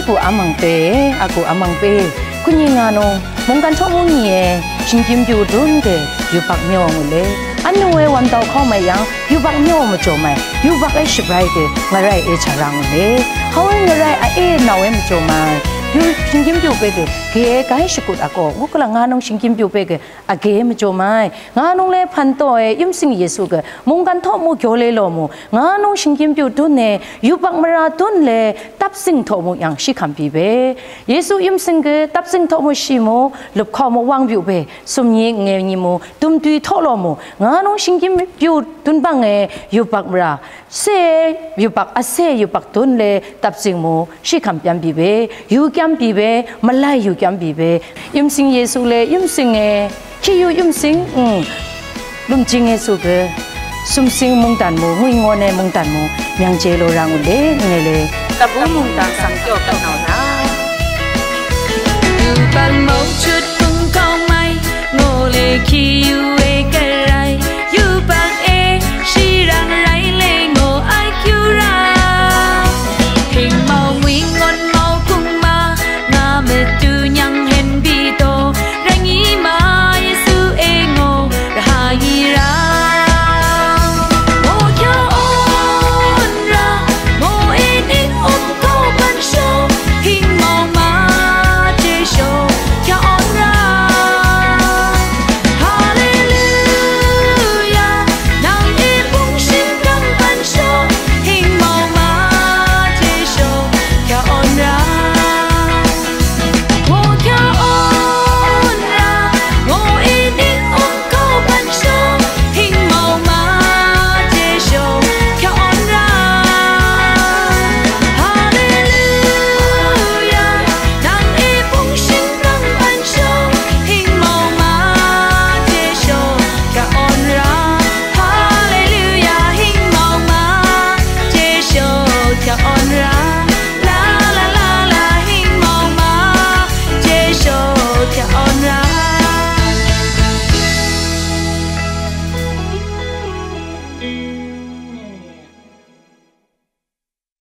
aku amang pe kunyi ngano mongkan thomu ni e shinkim ju dun ke yu pak myo ngule anu we wan tau kho mai yang yu pak myo ma cho mai yu pak ai shibrai ke ngarai e charang le hawe ngarai a e nawe ma cho mai yu shinkim ju pe ke kai shikut ako ngukla nganong shinkim ju pe ke age ma cho mai nganong le phan to e yum sing yesu ke mongkan thomu gyole lo mu nganong shinkim ju dun ne yu pak mara dun le tap sing thomu yang shikham pi be yesu yum sing ke tap sing thomu shimo lup kho mo wang biu be sum ni nge ni mo tum tui tho lo mo nganong shinkim ju dun bang e yu pak mara se yu pak ase yu pak dun le tap sing mo shikham pyam pi be yu kyam pi be malai yu kyam pi be yum sing yesu le yum sing e ki yu yum sing lum jing yesu ke sum sing mung tan mo ngui ngone mung tan mo yang je lo rang le nge le ta bu mung tan sang kyo ta nào na yu ban mo chut kung kong mai ngô le ki yu